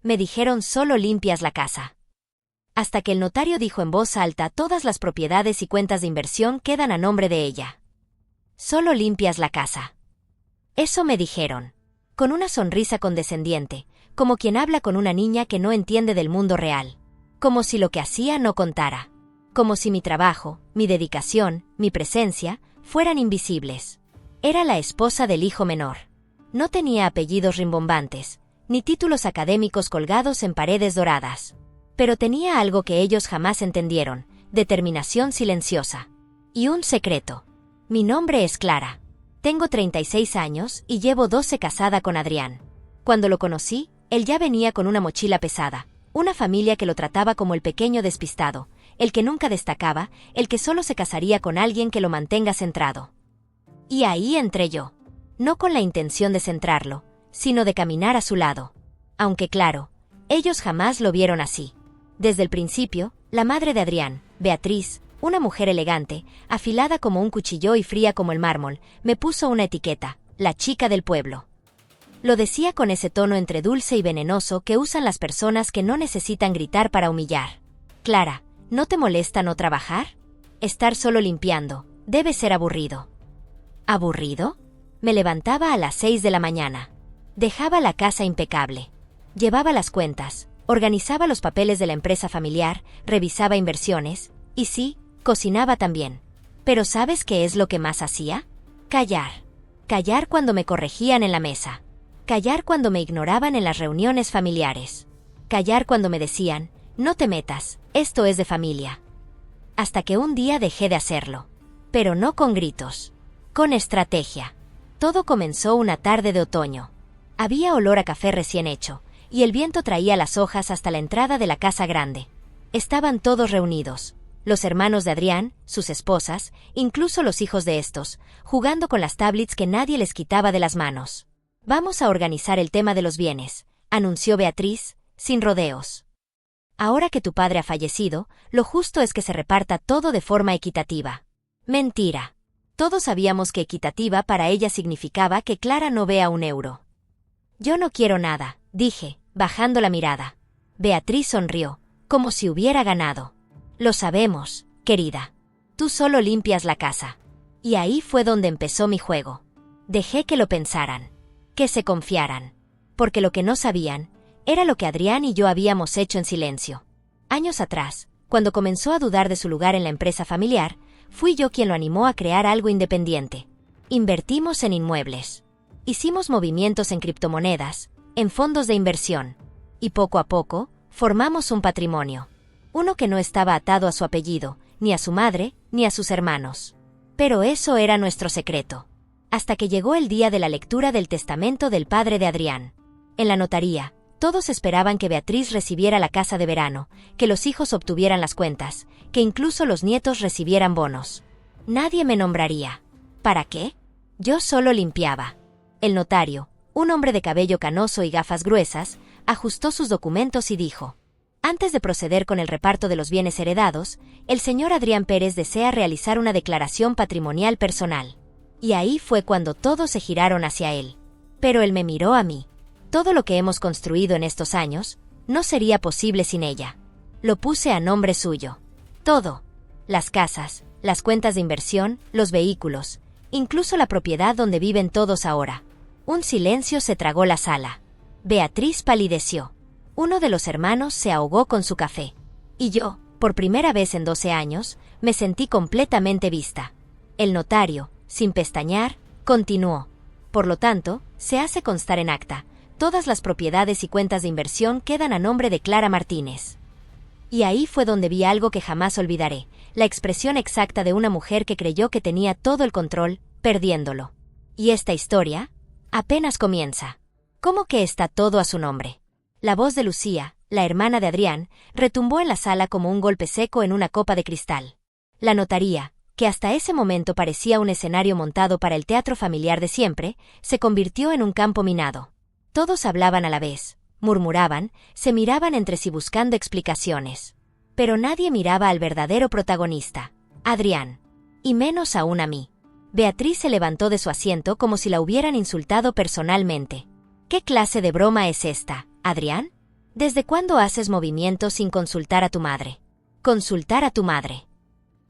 Me dijeron solo limpias la casa. Hasta que el notario dijo en voz alta: todas las propiedades y cuentas de inversión quedan a nombre de ella. Solo limpias la casa. Eso me dijeron. Con una sonrisa condescendiente, como quien habla con una niña que no entiende del mundo real. Como si lo que hacía no contara. Como si mi trabajo, mi dedicación, mi presencia, fueran invisibles. Era la esposa del hijo menor. No tenía apellidos rimbombantes, ni títulos académicos colgados en paredes doradas. Pero tenía algo que ellos jamás entendieron: determinación silenciosa. Y un secreto. Mi nombre es Clara. Tengo 36 años y llevo 12 casada con Adrián. Cuando lo conocí, él ya venía con una mochila pesada, una familia que lo trataba como el pequeño despistado, el que nunca destacaba, el que solo se casaría con alguien que lo mantenga centrado. Y ahí entré yo. No con la intención de centrarlo, sino de caminar a su lado. Aunque claro, ellos jamás lo vieron así. Desde el principio, la madre de Adrián, Beatriz, una mujer elegante, afilada como un cuchillo y fría como el mármol, me puso una etiqueta: la chica del pueblo. Lo decía con ese tono entre dulce y venenoso que usan las personas que no necesitan gritar para humillar. Clara, ¿no te molesta no trabajar? Estar solo limpiando, debe ser aburrido. ¿Aburrido? Me levantaba a las 6 de la mañana. Dejaba la casa impecable. Llevaba las cuentas, organizaba los papeles de la empresa familiar, revisaba inversiones, y sí, cocinaba también. Pero ¿sabes qué es lo que más hacía? Callar. Callar cuando me corregían en la mesa. Callar cuando me ignoraban en las reuniones familiares. Callar cuando me decían: no te metas, esto es de familia. Hasta que un día dejé de hacerlo. Pero no con gritos. Con estrategia. Todo comenzó una tarde de otoño. Había olor a café recién hecho, y el viento traía las hojas hasta la entrada de la casa grande. Estaban todos reunidos. Los hermanos de Adrián, sus esposas, incluso los hijos de estos, jugando con las tablets que nadie les quitaba de las manos. Vamos a organizar el tema de los bienes, anunció Beatriz, sin rodeos. Ahora que tu padre ha fallecido, lo justo es que se reparta todo de forma equitativa. Mentira. Todos sabíamos que equitativa para ella significaba que Clara no vea un euro. Yo no quiero nada, dije, bajando la mirada. Beatriz sonrió, como si hubiera ganado. Lo sabemos, querida. Tú solo limpias la casa. Y ahí fue donde empezó mi juego. Dejé que lo pensaran. Que se confiaran. Porque lo que no sabían era lo que Adrián y yo habíamos hecho en silencio. Años atrás, cuando comenzó a dudar de su lugar en la empresa familiar, fui yo quien lo animó a crear algo independiente. Invertimos en inmuebles. Hicimos movimientos en criptomonedas, en fondos de inversión. Y poco a poco, formamos un patrimonio. Uno que no estaba atado a su apellido, ni a su madre, ni a sus hermanos. Pero eso era nuestro secreto. Hasta que llegó el día de la lectura del testamento del padre de Adrián. En la notaría, todos esperaban que Beatriz recibiera la casa de verano, que los hijos obtuvieran las cuentas, que incluso los nietos recibieran bonos. Nadie me nombraría. ¿Para qué? Yo solo limpiaba. El notario, un hombre de cabello canoso y gafas gruesas, ajustó sus documentos y dijo: antes de proceder con el reparto de los bienes heredados, el señor Adrián Pérez desea realizar una declaración patrimonial personal. Y ahí fue cuando todos se giraron hacia él. Pero él me miró a mí. Todo lo que hemos construido en estos años no sería posible sin ella. Lo puse a nombre suyo. Todo. Las casas, las cuentas de inversión, los vehículos, incluso la propiedad donde viven todos ahora. Un silencio se tragó la sala. Beatriz palideció. Uno de los hermanos se ahogó con su café. Y yo, por primera vez en 12 años, me sentí completamente vista. El notario, sin pestañear, continuó. Por lo tanto, se hace constar en acta: todas las propiedades y cuentas de inversión quedan a nombre de Clara Martínez. Y ahí fue donde vi algo que jamás olvidaré, la expresión exacta de una mujer que creyó que tenía todo el control, perdiéndolo. Y esta historia apenas comienza. ¿Cómo que está todo a su nombre? La voz de Lucía, la hermana de Adrián, retumbó en la sala como un golpe seco en una copa de cristal. La notaría, que hasta ese momento parecía un escenario montado para el teatro familiar de siempre, se convirtió en un campo minado. Todos hablaban a la vez, murmuraban, se miraban entre sí buscando explicaciones. Pero nadie miraba al verdadero protagonista, Adrián. Y menos aún a mí. Beatriz se levantó de su asiento como si la hubieran insultado personalmente. ¿Qué clase de broma es esta, Adrián? ¿Desde cuándo haces movimientos sin consultar a tu madre? Consultar a tu madre.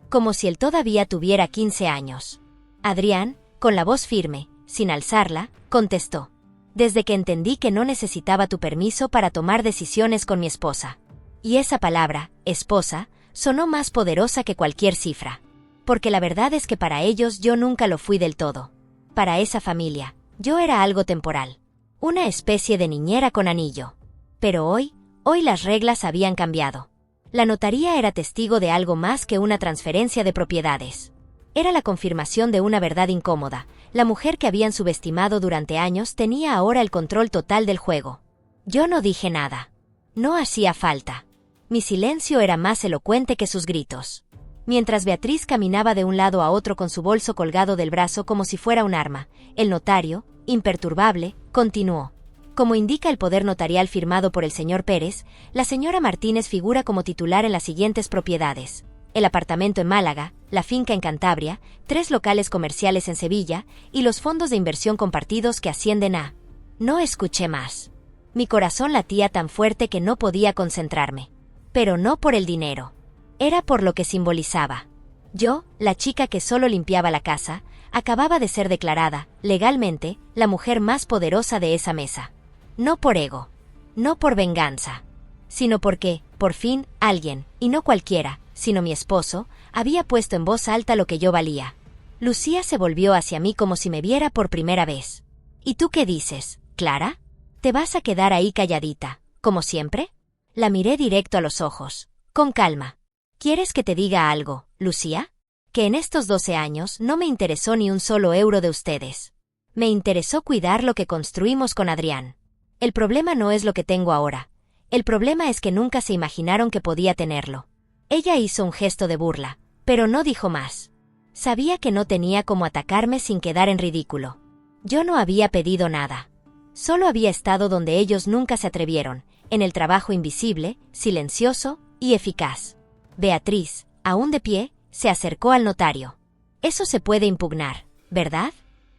Como si él todavía tuviera 15 años. Adrián, con la voz firme, sin alzarla, contestó. Desde que entendí que no necesitaba tu permiso para tomar decisiones con mi esposa. Y esa palabra, esposa, sonó más poderosa que cualquier cifra. Porque la verdad es que para ellos yo nunca lo fui del todo. Para esa familia, yo era algo temporal. Una especie de niñera con anillo. Pero hoy las reglas habían cambiado. La notaría era testigo de algo más que una transferencia de propiedades. Era la confirmación de una verdad incómoda. La mujer que habían subestimado durante años tenía ahora el control total del juego. Yo no dije nada. No hacía falta. Mi silencio era más elocuente que sus gritos. Mientras Beatriz caminaba de un lado a otro con su bolso colgado del brazo como si fuera un arma, el notario, imperturbable, continuó. Como indica el poder notarial firmado por el señor Pérez, la señora Martínez figura como titular en las siguientes propiedades: el apartamento en Málaga, la finca en Cantabria, 3 locales comerciales en Sevilla y los fondos de inversión compartidos que ascienden a... No escuché más. Mi corazón latía tan fuerte que no podía concentrarme. Pero no por el dinero. Era por lo que simbolizaba. Yo, la chica que solo limpiaba la casa, acababa de ser declarada, legalmente, la mujer más poderosa de esa mesa. No por ego. No por venganza. Sino porque, por fin, alguien, y no cualquiera, sino mi esposo, había puesto en voz alta lo que yo valía. Lucía se volvió hacia mí como si me viera por primera vez. ¿Y tú qué dices, Clara? ¿Te vas a quedar ahí calladita, como siempre? La miré directo a los ojos, con calma. ¿Quieres que te diga algo, Lucía? Que en estos 12 años no me interesó ni un solo euro de ustedes. Me interesó cuidar lo que construimos con Adrián. El problema no es lo que tengo ahora. El problema es que nunca se imaginaron que podía tenerlo. Ella hizo un gesto de burla, pero no dijo más. Sabía que no tenía cómo atacarme sin quedar en ridículo. Yo no había pedido nada. Solo había estado donde ellos nunca se atrevieron, en el trabajo invisible, silencioso y eficaz. Beatriz, aún de pie, se acercó al notario. Eso se puede impugnar, ¿verdad?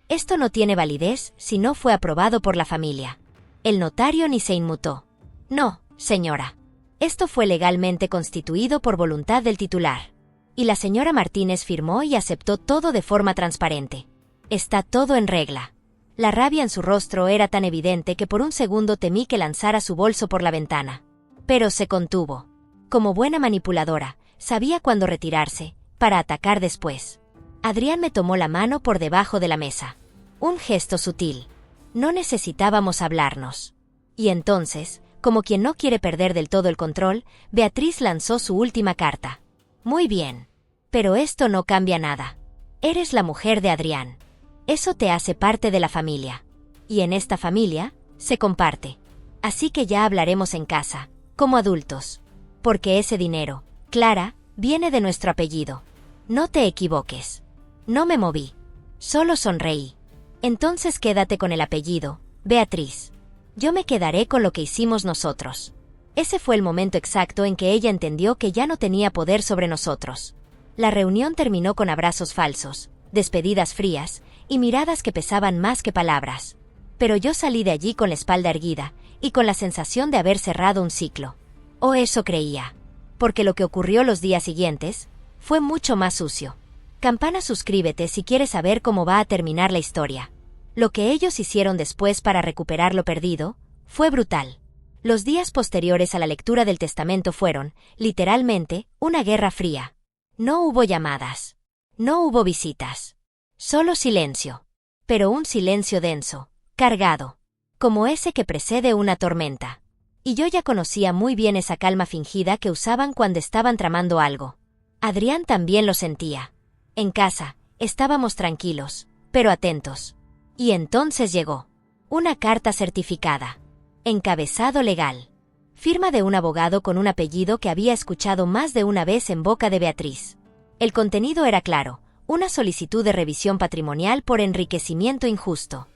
Esto no tiene validez si no fue aprobado por la familia. El notario ni se inmutó. No, señora. Esto fue legalmente constituido por voluntad del titular. Y la señora Martínez firmó y aceptó todo de forma transparente. Está todo en regla. La rabia en su rostro era tan evidente que por un segundo temí que lanzara su bolso por la ventana. Pero se contuvo. Como buena manipuladora, sabía cuándo retirarse, para atacar después. Adrián me tomó la mano por debajo de la mesa. Un gesto sutil. No necesitábamos hablarnos. Y entonces, como quien no quiere perder del todo el control, Beatriz lanzó su última carta. Muy bien. Pero esto no cambia nada. Eres la mujer de Adrián. Eso te hace parte de la familia. Y en esta familia, se comparte. Así que ya hablaremos en casa, como adultos. Porque ese dinero, Clara, viene de nuestro apellido. No te equivoques. No me moví. Solo sonreí. Entonces quédate con el apellido, Beatriz. Yo me quedaré con lo que hicimos nosotros. Ese fue el momento exacto en que ella entendió que ya no tenía poder sobre nosotros. La reunión terminó con abrazos falsos, despedidas frías, y miradas que pesaban más que palabras. Pero yo salí de allí con la espalda erguida, y con la sensación de haber cerrado un ciclo. O eso creía. Porque lo que ocurrió los días siguientes fue mucho más sucio. Campana, suscríbete si quieres saber cómo va a terminar la historia. Lo que ellos hicieron después para recuperar lo perdido fue brutal. Los días posteriores a la lectura del testamento fueron, literalmente, una guerra fría. No hubo llamadas. No hubo visitas. Solo silencio. Pero un silencio denso, cargado. Como ese que precede una tormenta. Y yo ya conocía muy bien esa calma fingida que usaban cuando estaban tramando algo. Adrián también lo sentía. En casa, estábamos tranquilos, pero atentos. Y entonces llegó. Una carta certificada. Encabezado legal. Firma de un abogado con un apellido que había escuchado más de una vez en boca de Beatriz. El contenido era claro, una solicitud de revisión patrimonial por enriquecimiento injusto.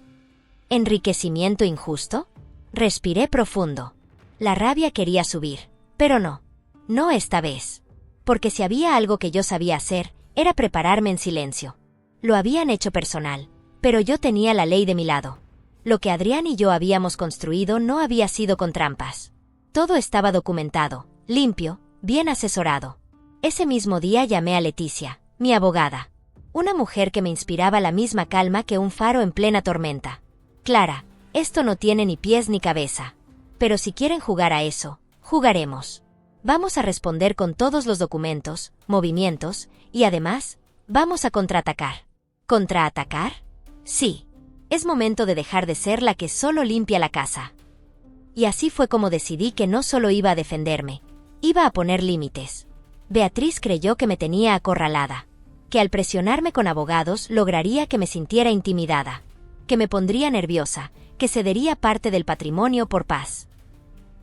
¿Enriquecimiento injusto? Respiré profundo. La rabia quería subir, pero no. No esta vez. Porque si había algo que yo sabía hacer, era prepararme en silencio. Lo habían hecho personal, pero yo tenía la ley de mi lado. Lo que Adrián y yo habíamos construido no había sido con trampas. Todo estaba documentado, limpio, bien asesorado. Ese mismo día llamé a Leticia, mi abogada. Una mujer que me inspiraba la misma calma que un faro en plena tormenta. Clara, esto no tiene ni pies ni cabeza. Pero si quieren jugar a eso, jugaremos. Vamos a responder con todos los documentos, movimientos, y además, vamos a contraatacar. ¿Contraatacar? Sí. Es momento de dejar de ser la que solo limpia la casa. Y así fue como decidí que no solo iba a defenderme, iba a poner límites. Beatriz creyó que me tenía acorralada, que al presionarme con abogados lograría que me sintiera intimidada, que me pondría nerviosa, que cedería parte del patrimonio por paz.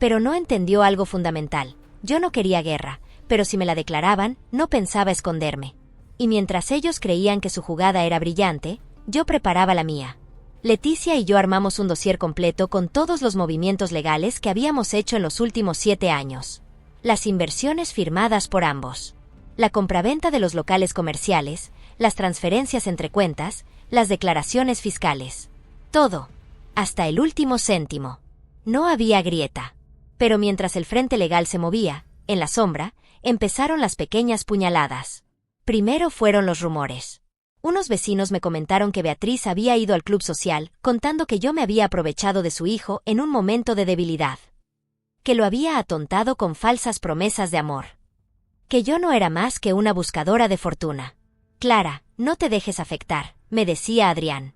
Pero no entendió algo fundamental. Yo no quería guerra, pero si me la declaraban, no pensaba esconderme. Y mientras ellos creían que su jugada era brillante, yo preparaba la mía. Leticia y yo armamos un dossier completo con todos los movimientos legales que habíamos hecho en los últimos 7 años. Las inversiones firmadas por ambos. La compraventa de los locales comerciales, las transferencias entre cuentas, las declaraciones fiscales. Todo. Hasta el último céntimo. No había grieta. Pero mientras el frente legal se movía, en la sombra, empezaron las pequeñas puñaladas. Primero fueron los rumores. Unos vecinos me comentaron que Beatriz había ido al club social, contando que yo me había aprovechado de su hijo en un momento de debilidad. Que lo había atontado con falsas promesas de amor. Que yo no era más que una buscadora de fortuna. Clara, no te dejes afectar, me decía Adrián.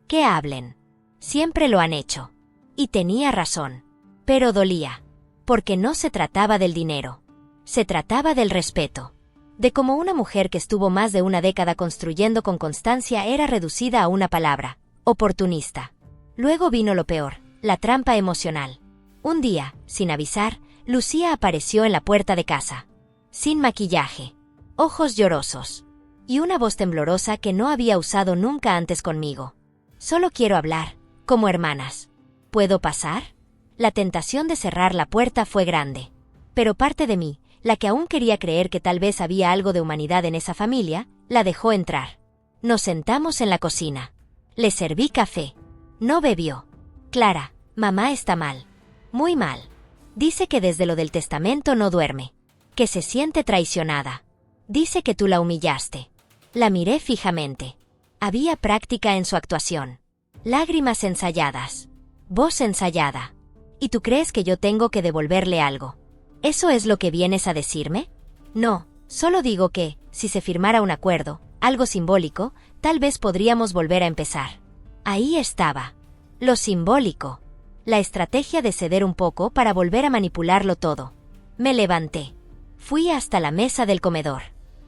Que hablen. Siempre lo han hecho. Y tenía razón. Pero dolía. Porque no se trataba del dinero. Se trataba del respeto. De cómo una mujer que estuvo más de una década construyendo con constancia era reducida a una palabra, oportunista. Luego vino lo peor, la trampa emocional. Un día, sin avisar, Lucía apareció en la puerta de casa. Sin maquillaje, ojos llorosos, y una voz temblorosa que no había usado nunca antes conmigo. Solo quiero hablar, como hermanas. ¿Puedo pasar? La tentación de cerrar la puerta fue grande. Pero parte de mí, la que aún quería creer que tal vez había algo de humanidad en esa familia, la dejó entrar. Nos sentamos en la cocina. Le serví café. No bebió. Clara, mamá está mal. Muy mal. Dice que desde lo del testamento no duerme. Que se siente traicionada. Dice que tú la humillaste. La miré fijamente. Había práctica en su actuación. Lágrimas ensayadas. Voz ensayada. ¿Y tú crees que yo tengo que devolverle algo? ¿Eso es lo que vienes a decirme? No, solo digo que, si se firmara un acuerdo, algo simbólico, tal vez podríamos volver a empezar. Ahí estaba. Lo simbólico. La estrategia de ceder un poco para volver a manipularlo todo. Me levanté. Fui hasta la mesa del comedor.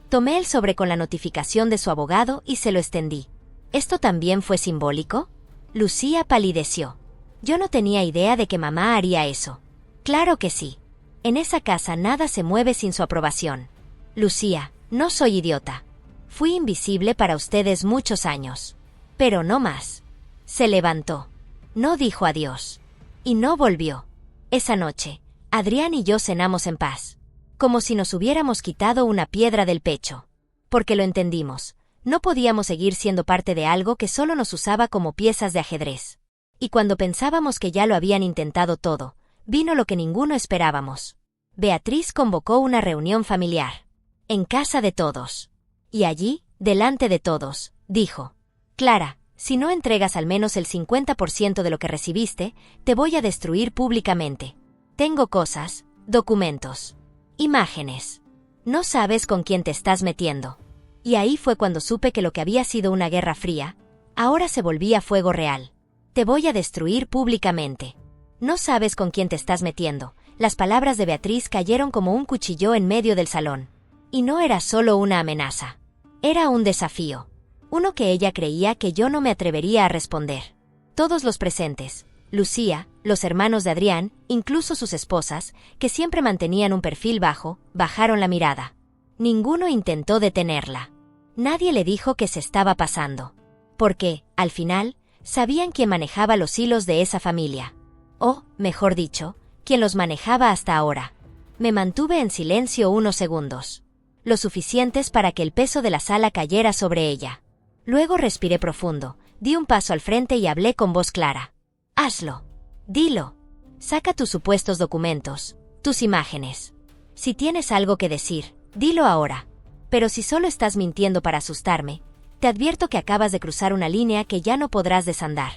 Tomé el sobre con la notificación de su abogado y se lo extendí. ¿Esto también fue simbólico? Lucía palideció. Yo no tenía idea de que mamá haría eso. Claro que sí. En esa casa nada se mueve sin su aprobación. Lucía, no soy idiota. Fui invisible para ustedes muchos años. Pero no más. Se levantó. No dijo adiós. Y no volvió. Esa noche, Adrián y yo cenamos en paz. Como si nos hubiéramos quitado una piedra del pecho. Porque lo entendimos. No podíamos seguir siendo parte de algo que solo nos usaba como piezas de ajedrez. Y cuando pensábamos que ya lo habían intentado todo, vino lo que ninguno esperábamos. Beatriz convocó una reunión familiar. En casa de todos. Y allí, delante de todos, dijo: Clara, si no entregas al menos el 50% de lo que recibiste, te voy a destruir públicamente. Tengo cosas, documentos, imágenes. No sabes con quién te estás metiendo. Y ahí fue cuando supe que lo que había sido una guerra fría, ahora se volvía fuego real. Te voy a destruir públicamente. No sabes con quién te estás metiendo. Las palabras de Beatriz cayeron como un cuchillo en medio del salón. Y no era solo una amenaza. Era un desafío. Uno que ella creía que yo no me atrevería a responder. Todos los presentes, Lucía, los hermanos de Adrián, incluso sus esposas, que siempre mantenían un perfil bajo, bajaron la mirada. Ninguno intentó detenerla. Nadie le dijo que se estaba pasando. Porque, al final, sabían quién manejaba los hilos de esa familia. O, mejor dicho, quien los manejaba hasta ahora. Me mantuve en silencio unos segundos. Lo suficientes para que el peso de la sala cayera sobre ella. Luego respiré profundo, di un paso al frente y hablé con voz clara. Hazlo. Dilo. Saca tus supuestos documentos, tus imágenes. Si tienes algo que decir, dilo ahora. Pero si solo estás mintiendo para asustarme, te advierto que acabas de cruzar una línea que ya no podrás desandar.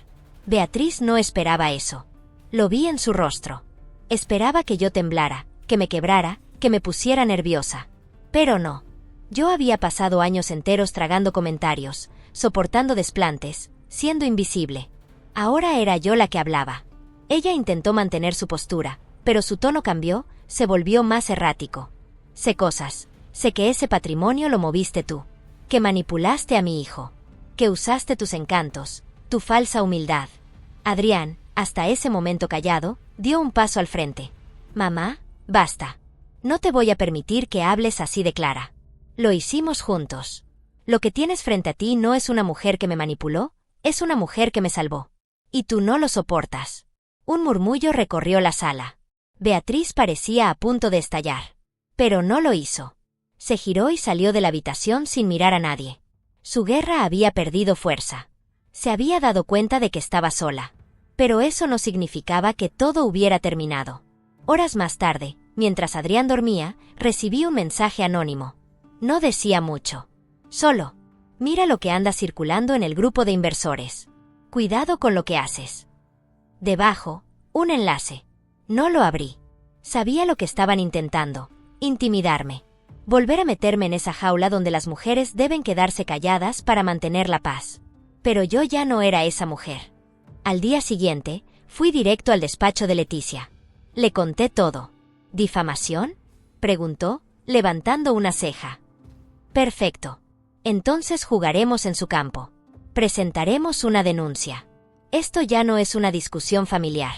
Beatriz no esperaba eso. Lo vi en su rostro. Esperaba que yo temblara, que me quebrara, que me pusiera nerviosa. Pero no. Yo había pasado años enteros tragando comentarios, soportando desplantes, siendo invisible. Ahora era yo la que hablaba. Ella intentó mantener su postura, pero su tono cambió, se volvió más errático. Sé cosas. Sé que ese patrimonio lo moviste tú. Que manipulaste a mi hijo. Que usaste tus encantos, tu falsa humildad. Adrián, hasta ese momento callado, dio un paso al frente. Mamá, basta. No te voy a permitir que hables así de Clara. Lo hicimos juntos. Lo que tienes frente a ti no es una mujer que me manipuló, es una mujer que me salvó. Y tú no lo soportas. Un murmullo recorrió la sala. Beatriz parecía a punto de estallar. Pero no lo hizo. Se giró y salió de la habitación sin mirar a nadie. Su guerra había perdido fuerza. Se había dado cuenta de que estaba sola. Pero eso no significaba que todo hubiera terminado. Horas más tarde, mientras Adrián dormía, recibí un mensaje anónimo. No decía mucho. Solo, mira lo que anda circulando en el grupo de inversores. Cuidado con lo que haces. Debajo, un enlace. No lo abrí. Sabía lo que estaban intentando, intimidarme. Volver a meterme en esa jaula donde las mujeres deben quedarse calladas para mantener la paz. Pero yo ya no era esa mujer. Al día siguiente, fui directo al despacho de Leticia. Le conté todo. ¿Difamación?, preguntó, levantando una ceja. Perfecto. Entonces jugaremos en su campo. Presentaremos una denuncia. Esto ya no es una discusión familiar.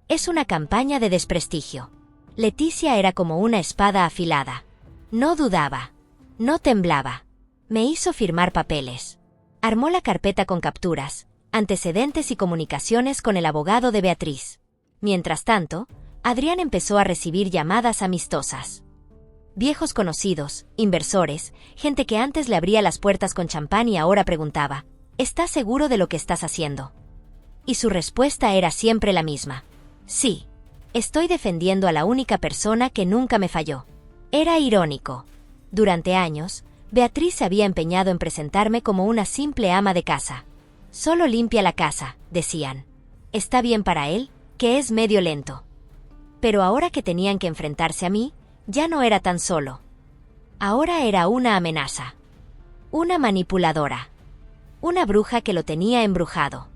Es una campaña de desprestigio. Leticia era como una espada afilada. No dudaba. No temblaba. Me hizo firmar papeles. Armó la carpeta con capturas, antecedentes y comunicaciones con el abogado de Beatriz. Mientras tanto, Adrián empezó a recibir llamadas amistosas. Viejos conocidos, inversores, gente que antes le abría las puertas con champán y ahora preguntaba, ¿estás seguro de lo que estás haciendo? Y su respuesta era siempre la misma. Sí. Estoy defendiendo a la única persona que nunca me falló. Era irónico. Durante años, Beatriz se había empeñado en presentarme como una simple ama de casa. Solo limpia la casa, decían. Está bien para él, que es medio lento. Pero ahora que tenían que enfrentarse a mí, ya no era tan solo. Ahora era una amenaza. Una manipuladora. Una bruja que lo tenía embrujado.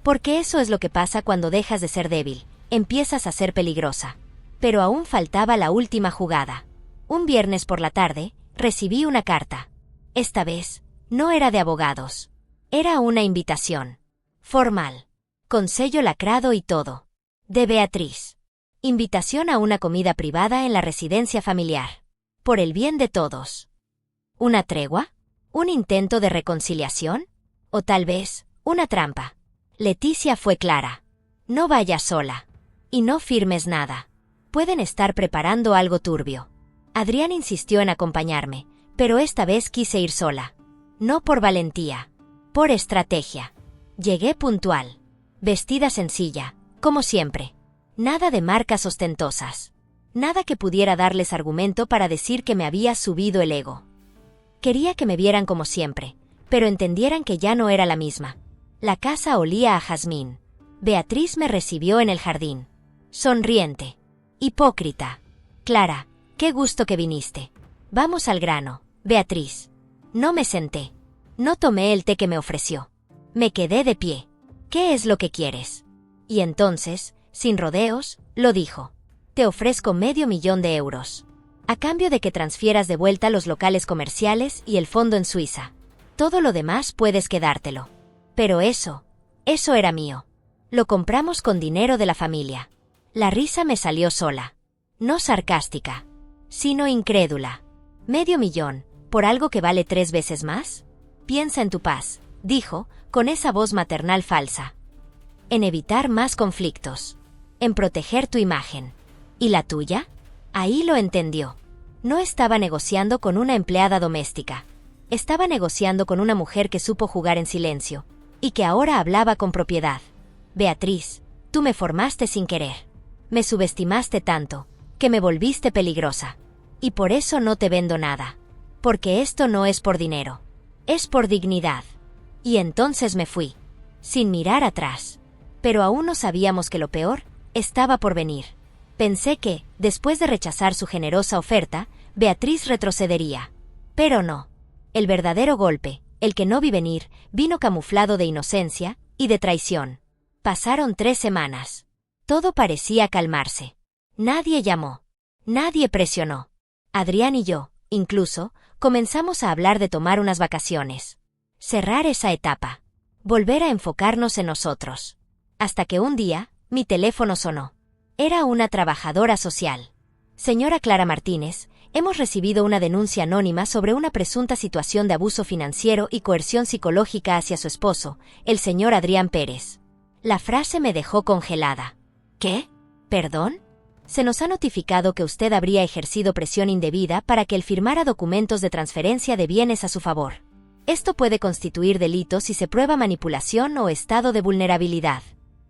Porque eso es lo que pasa cuando dejas de ser débil, empiezas a ser peligrosa. Pero aún faltaba la última jugada. Un viernes por la tarde, recibí una carta. Esta vez, no era de abogados. Era una invitación. Formal. Con sello lacrado y todo. De Beatriz. Invitación a una comida privada en la residencia familiar. Por el bien de todos. ¿Una tregua? ¿Un intento de reconciliación? O tal vez, una trampa. Leticia fue clara. No vayas sola. Y no firmes nada. Pueden estar preparando algo turbio. Adrián insistió en acompañarme, pero esta vez quise ir sola. No por valentía. Por estrategia. Llegué puntual. Vestida sencilla, como siempre. Nada de marcas ostentosas. Nada que pudiera darles argumento para decir que me había subido el ego. Quería que me vieran como siempre, pero entendieran que ya no era la misma. La casa olía a jazmín. Beatriz me recibió en el jardín. Sonriente. Hipócrita. Clara, qué gusto que viniste. Vamos al grano, Beatriz. No me senté. No tomé el té que me ofreció. Me quedé de pie. ¿Qué es lo que quieres? Y entonces, sin rodeos, lo dijo. Te ofrezco $500,000. A cambio de que transfieras de vuelta los locales comerciales y el fondo en Suiza. Todo lo demás puedes quedártelo. Pero eso era mío. Lo compramos con dinero de la familia. La risa me salió sola. No sarcástica, sino incrédula. $500,000, ¿por algo que vale 3 veces más? Piensa en tu paz, dijo, con esa voz maternal falsa. En evitar más conflictos. En proteger tu imagen. ¿Y la tuya? Ahí lo entendió. No estaba negociando con una empleada doméstica. Estaba negociando con una mujer que supo jugar en silencio, y que ahora hablaba con propiedad. Beatriz, tú me formaste sin querer. Me subestimaste tanto, que me volviste peligrosa. Y por eso no te vendo nada. Porque esto no es por dinero. Es por dignidad. Y entonces me fui, sin mirar atrás. Pero aún no sabíamos que lo peor estaba por venir. Pensé que, después de rechazar su generosa oferta, Beatriz retrocedería. Pero no. El verdadero golpe, el que no vi venir, vino camuflado de inocencia y de traición. Pasaron 3 semanas. Todo parecía calmarse. Nadie llamó. Nadie presionó. Adrián y yo, incluso, comenzamos a hablar de tomar unas vacaciones. Cerrar esa etapa. Volver a enfocarnos en nosotros. Hasta que un día, mi teléfono sonó. Era una trabajadora social. Señora Clara Martínez, hemos recibido una denuncia anónima sobre una presunta situación de abuso financiero y coerción psicológica hacia su esposo, el señor Adrián Pérez. La frase me dejó congelada. ¿Qué? ¿Perdón? Se nos ha notificado que usted habría ejercido presión indebida para que él firmara documentos de transferencia de bienes a su favor. Esto puede constituir delito si se prueba manipulación o estado de vulnerabilidad.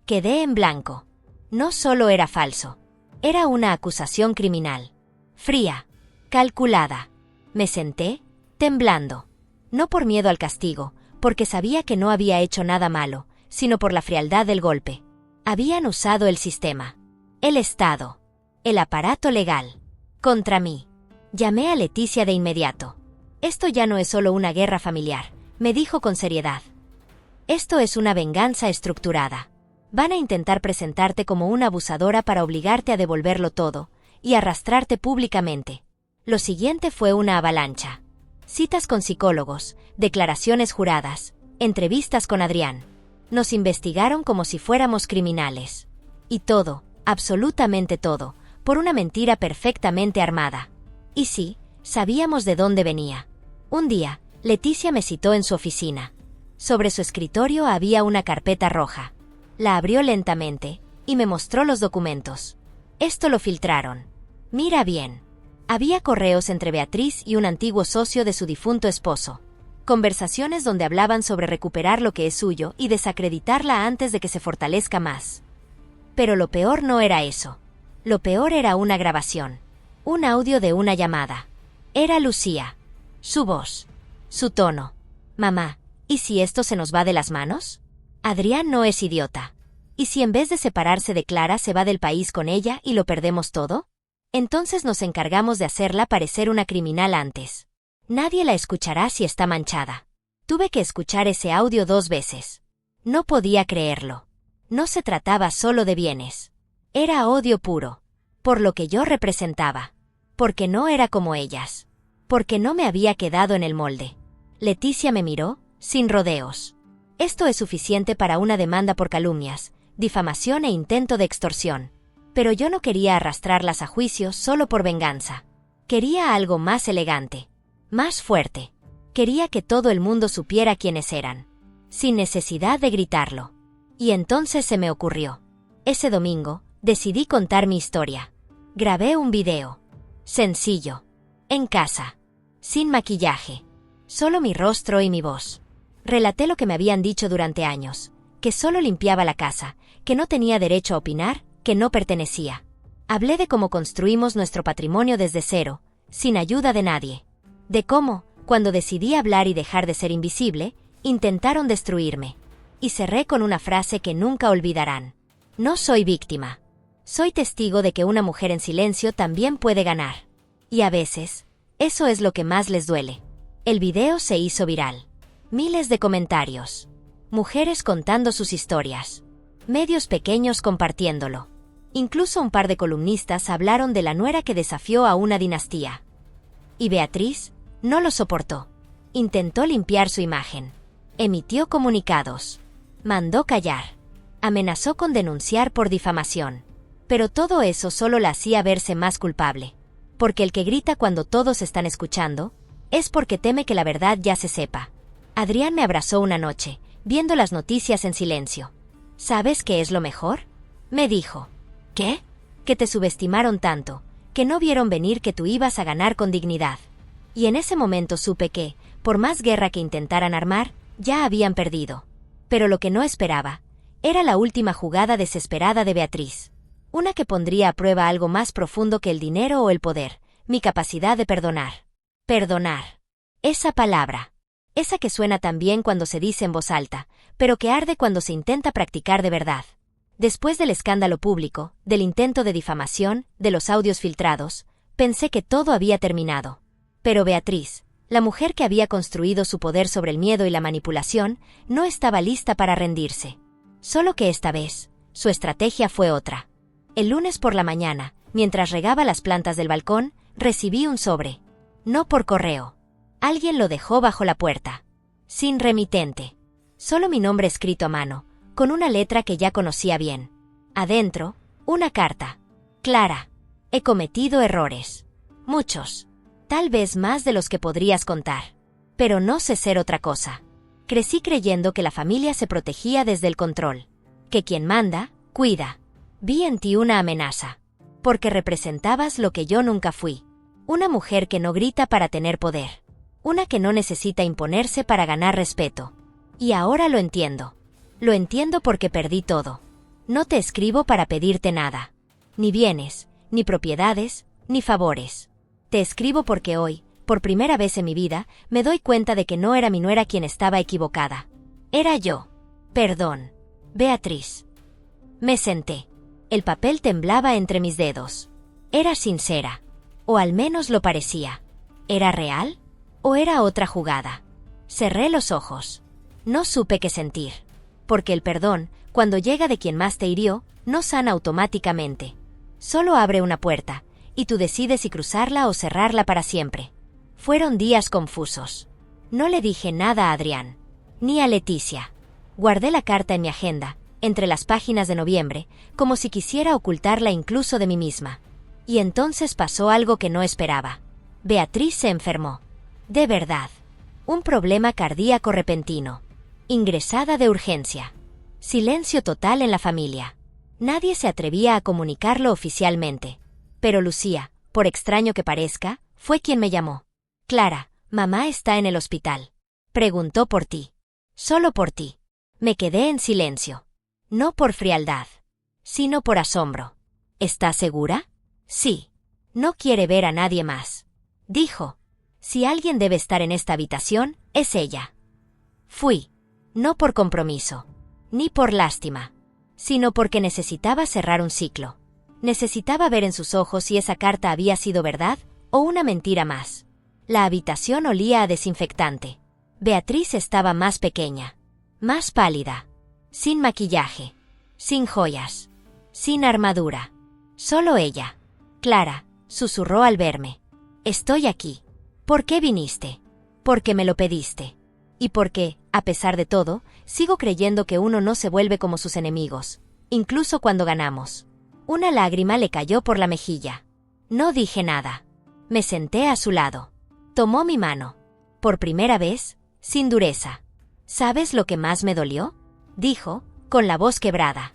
Quedé en blanco. No solo era falso. Era una acusación criminal. Fría. Calculada. Me senté, temblando. No por miedo al castigo, porque sabía que no había hecho nada malo, sino por la frialdad del golpe. Habían usado el sistema. El Estado. El aparato legal. Contra mí. Llamé a Leticia de inmediato. Esto ya no es solo una guerra familiar, me dijo con seriedad. Esto es una venganza estructurada. Van a intentar presentarte como una abusadora para obligarte a devolverlo todo, y arrastrarte públicamente. Lo siguiente fue una avalancha. Citas con psicólogos, declaraciones juradas, entrevistas con Adrián. Nos investigaron como si fuéramos criminales. Y todo, absolutamente todo, por una mentira perfectamente armada. Y sí, sabíamos de dónde venía. Un día, Leticia me citó en su oficina. Sobre su escritorio había una carpeta roja. La abrió lentamente, y me mostró los documentos. Esto lo filtraron. Mira bien. Había correos entre Beatriz y un antiguo socio de su difunto esposo. Conversaciones donde hablaban sobre recuperar lo que es suyo y desacreditarla antes de que se fortalezca más. Pero lo peor no era eso. Lo peor era una grabación. Un audio de una llamada. Era Lucía. Su voz. Su tono. Mamá, ¿y si esto se nos va de las manos? Adrián no es idiota. ¿Y si en vez de separarse de Clara se va del país con ella y lo perdemos todo? Entonces nos encargamos de hacerla parecer una criminal antes. Nadie la escuchará si está manchada. Tuve que escuchar ese audio 2 veces. No podía creerlo. No se trataba solo de bienes. Era odio puro. Por lo que yo representaba. Porque no era como ellas. Porque no me había quedado en el molde. Leticia me miró, sin rodeos. Esto es suficiente para una demanda por calumnias, difamación e intento de extorsión. Pero yo no quería arrastrarlas a juicio solo por venganza. Quería algo más elegante, más fuerte. Quería que todo el mundo supiera quiénes eran, sin necesidad de gritarlo. Y entonces se me ocurrió. Ese domingo, decidí contar mi historia. Grabé un video. Sencillo. En casa. Sin maquillaje. Solo mi rostro y mi voz. Relaté lo que me habían dicho durante años, que solo limpiaba la casa, que no tenía derecho a opinar, que no pertenecía. Hablé de cómo construimos nuestro patrimonio desde cero, sin ayuda de nadie. De cómo, cuando decidí hablar y dejar de ser invisible, intentaron destruirme. Y cerré con una frase que nunca olvidarán. No soy víctima. Soy testigo de que una mujer en silencio también puede ganar. Y a veces, eso es lo que más les duele. El video se hizo viral. Miles de comentarios. Mujeres contando sus historias. Medios pequeños compartiéndolo. Incluso un par de columnistas hablaron de la nuera que desafió a una dinastía. Y Beatriz no lo soportó. Intentó limpiar su imagen. Emitió comunicados. Mandó callar. Amenazó con denunciar por difamación. Pero todo eso solo la hacía verse más culpable. Porque el que grita cuando todos están escuchando, es porque teme que la verdad ya se sepa. Adrián me abrazó una noche, viendo las noticias en silencio. ¿Sabes qué es lo mejor? Me dijo. ¿Qué? Que te subestimaron tanto, que no vieron venir que tú ibas a ganar con dignidad. Y en ese momento supe que, por más guerra que intentaran armar, ya habían perdido. Pero lo que no esperaba, era la última jugada desesperada de Beatriz. Una que pondría a prueba algo más profundo que el dinero o el poder, mi capacidad de perdonar. Perdonar. Esa palabra. Esa que suena tan bien cuando se dice en voz alta, pero que arde cuando se intenta practicar de verdad. Después del escándalo público, del intento de difamación, de los audios filtrados, pensé que todo había terminado. Pero Beatriz, la mujer que había construido su poder sobre el miedo y la manipulación, no estaba lista para rendirse. Solo que esta vez, su estrategia fue otra. El lunes por la mañana, mientras regaba las plantas del balcón, recibí un sobre. No por correo. Alguien lo dejó bajo la puerta. Sin remitente. Solo mi nombre escrito a mano, con una letra que ya conocía bien. Adentro, una carta. Clara. He cometido errores. Muchos. Tal vez más de los que podrías contar. Pero no sé ser otra cosa. Crecí creyendo que la familia se protegía desde el control. Que quien manda, cuida. Vi en ti una amenaza. Porque representabas lo que yo nunca fui. Una mujer que no grita para tener poder. Una que no necesita imponerse para ganar respeto. Y ahora lo entiendo. Lo entiendo porque perdí todo. No te escribo para pedirte nada. Ni bienes, ni propiedades, ni favores. Te escribo porque hoy, por primera vez en mi vida, me doy cuenta de que no era mi nuera quien estaba equivocada. Era yo. Perdón. Beatriz. Me senté. El papel temblaba entre mis dedos. Era sincera. O al menos lo parecía. ¿Era real? ¿O era otra jugada? Cerré los ojos. No supe qué sentir. Porque el perdón, cuando llega de quien más te hirió, no sana automáticamente. Solo abre una puerta, y tú decides si cruzarla o cerrarla para siempre. Fueron días confusos. No le dije nada a Adrián. Ni a Leticia. Guardé la carta en mi agenda, entre las páginas de noviembre, como si quisiera ocultarla incluso de mí misma. Y entonces pasó algo que no esperaba. Beatriz se enfermó. De verdad. Un problema cardíaco repentino. Ingresada de urgencia. Silencio total en la familia. Nadie se atrevía a comunicarlo oficialmente. Pero Lucía, por extraño que parezca, fue quien me llamó. Clara, mamá está en el hospital. Preguntó por ti. Solo por ti. Me quedé en silencio. No por frialdad, sino por asombro. ¿Estás segura? Sí. No quiere ver a nadie más. Dijo. Si alguien debe estar en esta habitación, es ella. Fui. No por compromiso. Ni por lástima. Sino porque necesitaba cerrar un ciclo. Necesitaba ver en sus ojos si esa carta había sido verdad o una mentira más. La habitación olía a desinfectante. Beatriz estaba más pequeña. Más pálida. Sin maquillaje. Sin joyas. Sin armadura. Solo ella. Clara, susurró al verme. Estoy aquí. ¿Por qué viniste? Porque me lo pediste. Y porque, a pesar de todo, sigo creyendo que uno no se vuelve como sus enemigos, incluso cuando ganamos. Una lágrima le cayó por la mejilla. No dije nada. Me senté a su lado. Tomó mi mano. Por primera vez, sin dureza. ¿Sabes lo que más me dolió? Dijo, con la voz quebrada.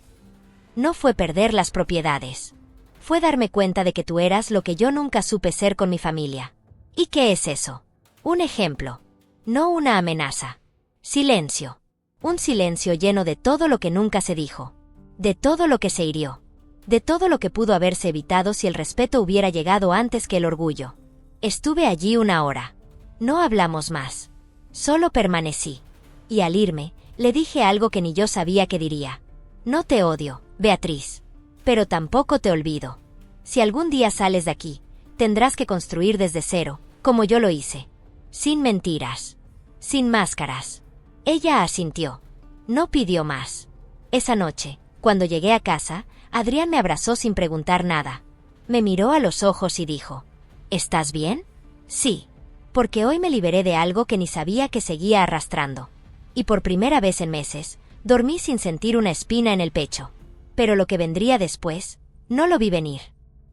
No fue perder las propiedades. Fue darme cuenta de que tú eras lo que yo nunca supe ser con mi familia. ¿Y qué es eso? Un ejemplo. No una amenaza. Silencio. Un silencio lleno de todo lo que nunca se dijo. De todo lo que se hirió. De todo lo que pudo haberse evitado si el respeto hubiera llegado antes que el orgullo. Estuve allí 1 hora. No hablamos más. Solo permanecí. Y al irme, le dije algo que ni yo sabía que diría. No te odio, Beatriz. Pero tampoco te olvido. Si algún día sales de aquí, tendrás que construir desde cero, como yo lo hice. Sin mentiras. Sin máscaras. Ella asintió. No pidió más. Esa noche, cuando llegué a casa, Adrián me abrazó sin preguntar nada. Me miró a los ojos y dijo, ¿estás bien? Sí. Porque hoy me liberé de algo que ni sabía que seguía arrastrando. Y por primera vez en meses, dormí sin sentir una espina en el pecho. Pero lo que vendría después, no lo vi venir.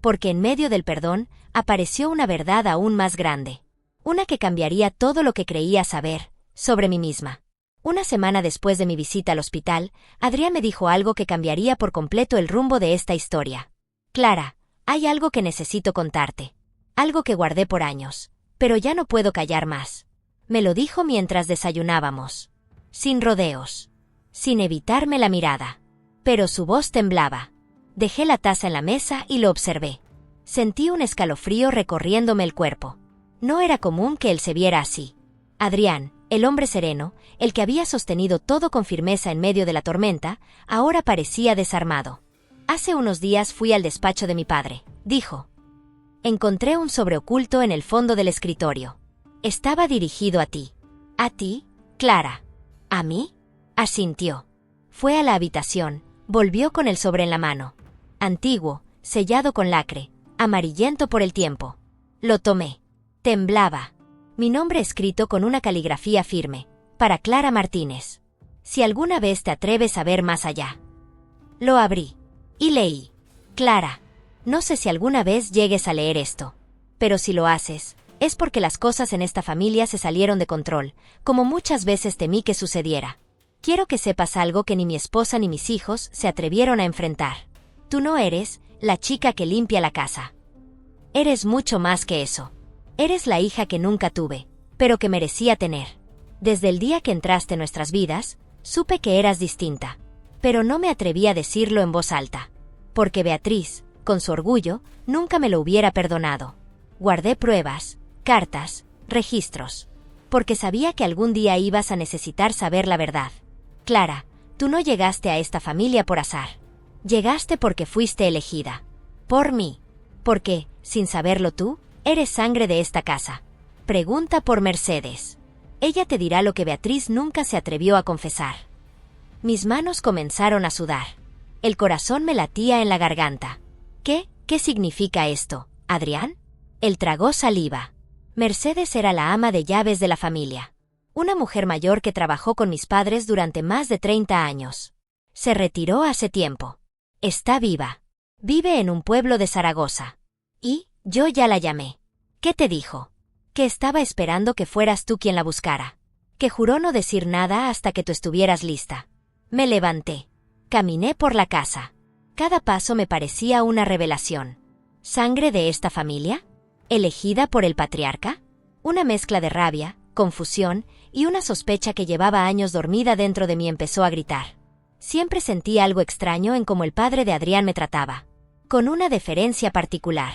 Porque en medio del perdón, apareció una verdad aún más grande. Una que cambiaría todo lo que creía saber, sobre mí misma. Una semana después de mi visita al hospital, Adrián me dijo algo que cambiaría por completo el rumbo de esta historia. Clara, hay algo que necesito contarte. Algo que guardé por años. Pero ya no puedo callar más. Me lo dijo mientras desayunábamos. Sin rodeos. Sin evitarme la mirada. Pero su voz temblaba. Dejé la taza en la mesa y lo observé. Sentí un escalofrío recorriéndome el cuerpo. No era común que él se viera así. Adrián, el hombre sereno, el que había sostenido todo con firmeza en medio de la tormenta, ahora parecía desarmado. Hace unos días fui al despacho de mi padre, dijo. Encontré un sobre oculto en el fondo del escritorio. Estaba dirigido a ti. ¿A ti, Clara? ¿A mí? Asintió. Fue a la habitación, volvió con el sobre en la mano. Antiguo, sellado con lacre, amarillento por el tiempo. Lo tomé. Temblaba. Mi nombre escrito con una caligrafía firme, para Clara Martínez. Si alguna vez te atreves a ver más allá. Lo abrí. Y leí. Clara, no sé si alguna vez llegues a leer esto. Pero si lo haces, es porque las cosas en esta familia se salieron de control, como muchas veces temí que sucediera. Quiero que sepas algo que ni mi esposa ni mis hijos se atrevieron a enfrentar. Tú no eres la chica que limpia la casa. Eres mucho más que eso. Eres la hija que nunca tuve, pero que merecía tener. Desde el día que entraste en nuestras vidas, supe que eras distinta. Pero no me atreví a decirlo en voz alta. Porque Beatriz, con su orgullo, nunca me lo hubiera perdonado. Guardé pruebas, cartas, registros. Porque sabía que algún día ibas a necesitar saber la verdad. Clara, tú no llegaste a esta familia por azar. Llegaste porque fuiste elegida. Por mí. Porque, sin saberlo tú, eres sangre de esta casa. Pregunta por Mercedes. Ella te dirá lo que Beatriz nunca se atrevió a confesar. Mis manos comenzaron a sudar. El corazón me latía en la garganta. ¿Qué significa esto, Adrián? Él tragó saliva. Mercedes era la ama de llaves de la familia. Una mujer mayor que trabajó con mis padres durante más de 30 años. Se retiró hace tiempo. Está viva. Vive en un pueblo de Zaragoza. Y, yo ya la llamé. ¿Qué te dijo? Que estaba esperando que fueras tú quien la buscara. Que juró no decir nada hasta que tú estuvieras lista. Me levanté. Caminé por la casa. Cada paso me parecía una revelación. ¿Sangre de esta familia? ¿Elegida por el patriarca? Una mezcla de rabia, confusión y una sospecha que llevaba años dormida dentro de mí empezó a gritar. Siempre sentí algo extraño en cómo el padre de Adrián me trataba. Con una deferencia particular.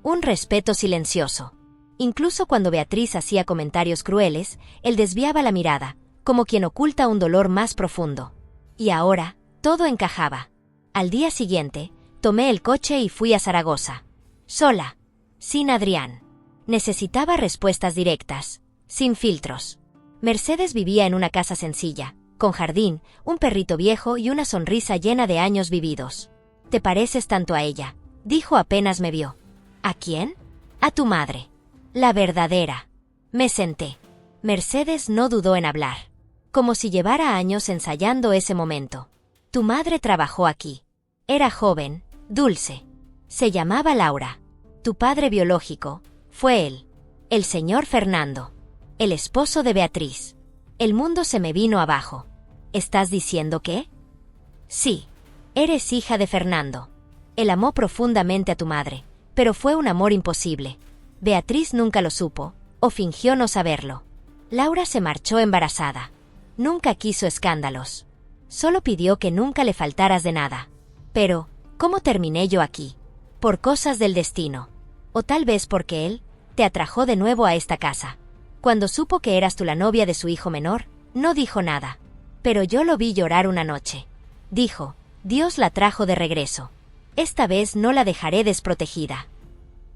Un respeto silencioso. Incluso cuando Beatriz hacía comentarios crueles, él desviaba la mirada, como quien oculta un dolor más profundo. Y ahora, todo encajaba. Al día siguiente, tomé el coche y fui a Zaragoza. Sola. Sin Adrián. Necesitaba respuestas directas, sin filtros. Mercedes vivía en una casa sencilla, con jardín, un perrito viejo y una sonrisa llena de años vividos. «Te pareces tanto a ella», dijo apenas me vio. «¿A quién?» «A tu madre. La verdadera». Me senté. Mercedes no dudó en hablar. Como si llevara años ensayando ese momento. «Tu madre trabajó aquí. Era joven, dulce. Se llamaba Laura. Tu padre biológico fue él, el señor Fernando, el esposo de Beatriz. El mundo se me vino abajo. ¿Estás diciendo que?» «Sí. Eres hija de Fernando. Él amó profundamente a tu madre, pero fue un amor imposible. Beatriz nunca lo supo, o fingió no saberlo. Laura se marchó embarazada. Nunca quiso escándalos. Solo pidió que nunca le faltaras de nada. Pero, ¿cómo terminé yo aquí? Por cosas del destino. O tal vez porque él te atrajo de nuevo a esta casa. Cuando supo que eras tú la novia de su hijo menor, no dijo nada. Pero yo lo vi llorar una noche. Dijo, Dios la trajo de regreso. Esta vez no la dejaré desprotegida».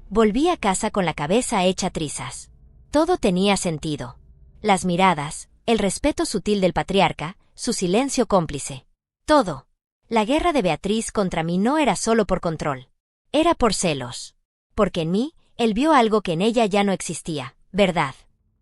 Volví a casa con la cabeza hecha trizas. Todo tenía sentido. Las miradas, el respeto sutil del patriarca, su silencio cómplice. Todo. La guerra de Beatriz contra mí no era solo por control. Era por celos. Porque en mí, él vio algo que en ella ya no existía, ¿verdad?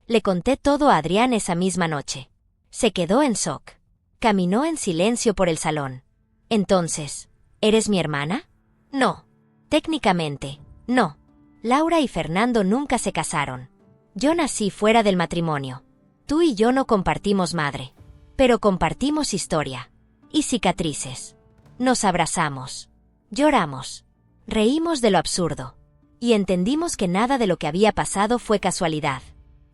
Le conté todo a Adrián esa misma noche. Se quedó en shock. Caminó en silencio por el salón. Entonces, ¿eres mi hermana? No. Técnicamente, no. Laura y Fernando nunca se casaron. Yo nací fuera del matrimonio. Tú y yo no compartimos madre. Pero compartimos historia. Y cicatrices. Nos abrazamos. Lloramos. Reímos de lo absurdo. Y entendimos que nada de lo que había pasado fue casualidad.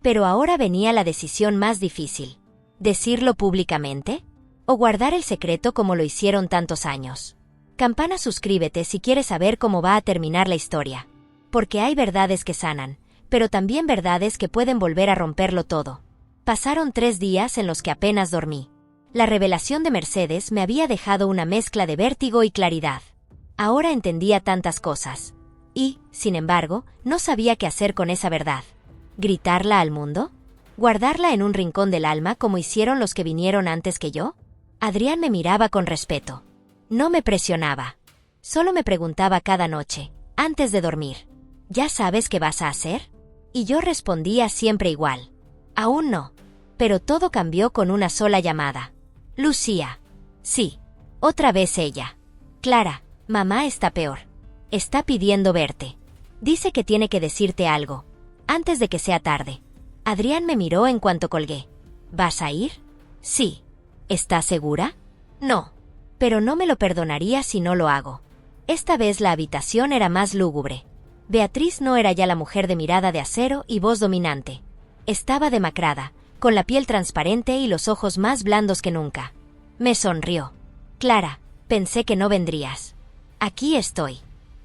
Pero ahora venía la decisión más difícil. ¿Decirlo públicamente? ¿O guardar el secreto como lo hicieron tantos años? Campana, suscríbete si quieres saber cómo va a terminar la historia. Porque hay verdades que sanan, pero también verdades que pueden volver a romperlo todo. Pasaron 3 días en los que apenas dormí. La revelación de Mercedes me había dejado una mezcla de vértigo y claridad. Ahora entendía tantas cosas. Y, sin embargo, no sabía qué hacer con esa verdad. ¿Gritarla al mundo? ¿Guardarla en un rincón del alma como hicieron los que vinieron antes que yo? Adrián me miraba con respeto. No me presionaba. Solo me preguntaba cada noche, antes de dormir, ¿ya sabes qué vas a hacer? Y yo respondía siempre igual. Aún no. Pero todo cambió con una sola llamada. Lucía. Sí. Otra vez ella. Clara, mamá está peor. Está pidiendo verte. Dice que tiene que decirte algo. Antes de que sea tarde. Adrián me miró en cuanto colgué. ¿Vas a ir? Sí. ¿Estás segura? No. Pero no me lo perdonaría si no lo hago. Esta vez la habitación era más lúgubre. Beatriz no era ya la mujer de mirada de acero y voz dominante. Estaba demacrada, con la piel transparente y los ojos más blandos que nunca. Me sonrió. Clara, pensé que no vendrías. Aquí estoy.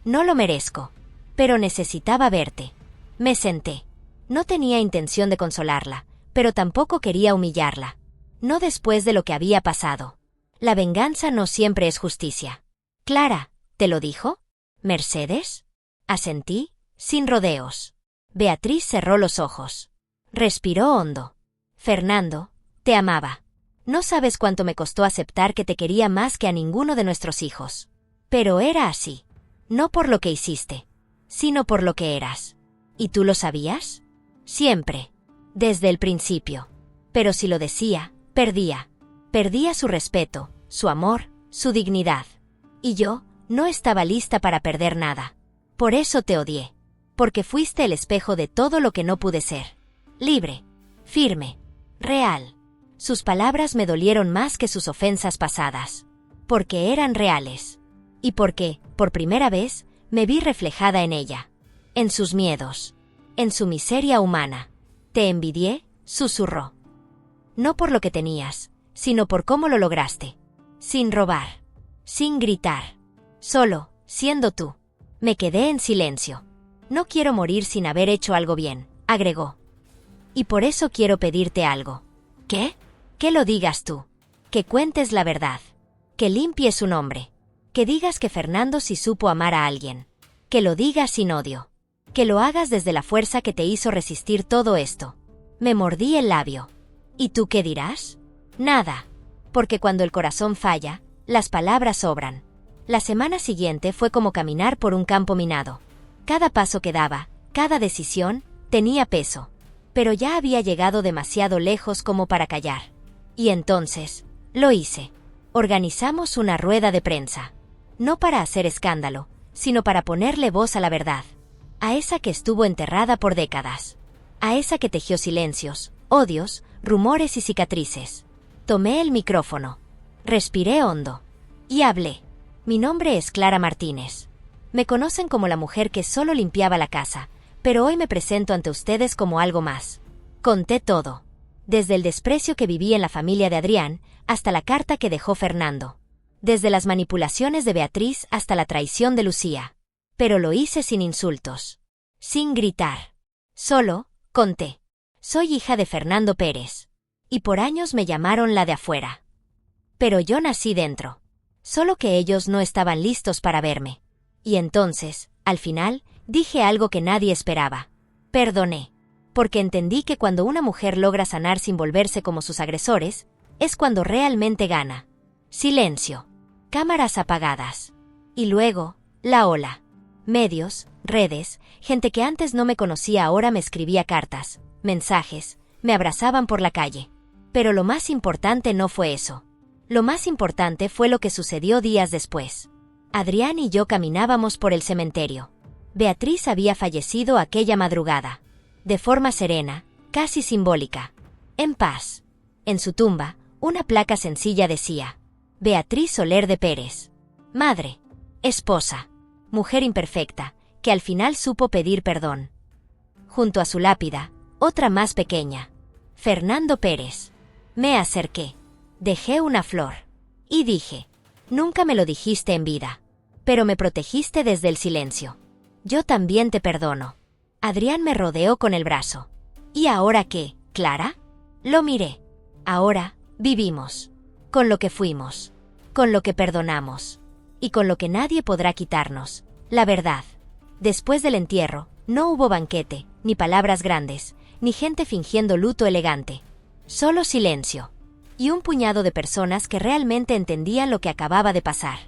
No lo merezco. Pero necesitaba verte. Me senté. No tenía intención de consolarla, pero tampoco quería humillarla. No después de lo que había pasado. La venganza no siempre es justicia. Clara, ¿te lo dijo? ¿Mercedes? Asentí, sin rodeos. Beatriz cerró los ojos. Respiró hondo. Fernando, te amaba. No sabes cuánto me costó aceptar que te quería más que a ninguno de nuestros hijos. Pero era así. No por lo que hiciste, sino por lo que eras. ¿Y tú lo sabías? Siempre. Desde el principio. Pero si lo decía, perdía. Perdía su respeto, su amor, su dignidad. Y yo, no estaba lista para perder nada. Por eso te odié. Porque fuiste el espejo de todo lo que no pude ser. Libre. Firme. Real. Sus palabras me dolieron más que sus ofensas pasadas. Porque eran reales. Y porque, por primera vez, me vi reflejada en ella. En sus miedos. En su miseria humana. Te envidié, susurró. No por lo que tenías, sino por cómo lo lograste. Sin robar. Sin gritar. Solo, siendo tú. Me quedé en silencio. No quiero morir sin haber hecho algo bien, agregó. Y por eso quiero pedirte algo. ¿Qué? Que lo digas tú. Que cuentes la verdad. Que limpies su nombre. Que digas que Fernando sí supo amar a alguien. Que lo digas sin odio. Que lo hagas desde la fuerza que te hizo resistir todo esto. Me mordí el labio. ¿Y tú qué dirás? Nada. Porque cuando el corazón falla, las palabras sobran. La semana siguiente fue como caminar por un campo minado. Cada paso que daba, cada decisión, tenía peso. Pero ya había llegado demasiado lejos como para callar. Y entonces, lo hice. Organizamos una rueda de prensa. No para hacer escándalo, sino para ponerle voz a la verdad. A esa que estuvo enterrada por décadas. A esa que tejió silencios, odios, rumores y cicatrices. Tomé el micrófono. Respiré hondo. Y hablé. Mi nombre es Clara Martínez. Me conocen como la mujer que solo limpiaba la casa, pero hoy me presento ante ustedes como algo más. Conté todo. Desde el desprecio que viví en la familia de Adrián, hasta la carta que dejó Fernando. Desde las manipulaciones de Beatriz hasta la traición de Lucía. Pero lo hice sin insultos. Sin gritar. Solo, conté. Soy hija de Fernando Pérez. Y por años me llamaron la de afuera. Pero yo nací dentro. Solo que ellos no estaban listos para verme. Y entonces, al final, dije algo que nadie esperaba. Perdoné. Porque entendí que cuando una mujer logra sanar sin volverse como sus agresores, es cuando realmente gana. Silencio. Cámaras apagadas. Y luego, la ola. Medios, redes, gente que antes no me conocía ahora me escribía cartas, mensajes, me abrazaban por la calle. Pero lo más importante no fue eso. Lo más importante fue lo que sucedió días después. Adrián y yo caminábamos por el cementerio. Beatriz había fallecido aquella madrugada. De forma serena, casi simbólica. En paz. En su tumba, una placa sencilla decía: Beatriz Soler de Pérez. Madre. Esposa. Mujer imperfecta, que al final supo pedir perdón. Junto a su lápida, otra más pequeña. Fernando Pérez. Me acerqué. Dejé una flor. Y dije: nunca me lo dijiste en vida. Pero me protegiste desde el silencio. Yo también te perdono. Adrián me rodeó con el brazo. ¿Y ahora qué, Clara? Lo miré. Ahora, vivimos. Con lo que fuimos. Con lo que perdonamos. Y con lo que nadie podrá quitarnos. La verdad. Después del entierro, no hubo banquete, ni palabras grandes, ni gente fingiendo luto elegante. Solo silencio. Y un puñado de personas que realmente entendían lo que acababa de pasar.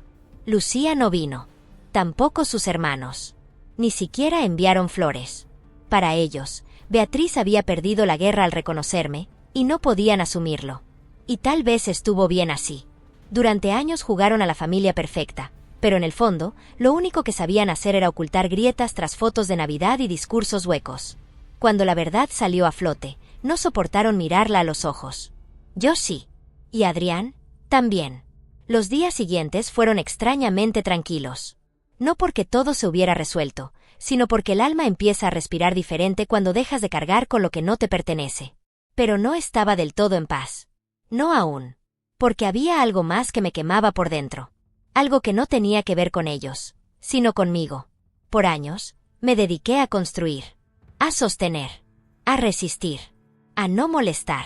Lucía no vino. Tampoco sus hermanos. Ni siquiera enviaron flores. Para ellos, Beatriz había perdido la guerra al reconocerme, y no podían asumirlo. Y tal vez estuvo bien así. Durante años jugaron a la familia perfecta, pero en el fondo, lo único que sabían hacer era ocultar grietas tras fotos de Navidad y discursos huecos. Cuando la verdad salió a flote, no soportaron mirarla a los ojos. Yo sí. Y Adrián, también. Los días siguientes fueron extrañamente tranquilos. No porque todo se hubiera resuelto, sino porque el alma empieza a respirar diferente cuando dejas de cargar con lo que no te pertenece. Pero no estaba del todo en paz. No aún. Porque había algo más que me quemaba por dentro. Algo que no tenía que ver con ellos, sino conmigo. Por años, me dediqué a construir. A sostener. A resistir. A no molestar.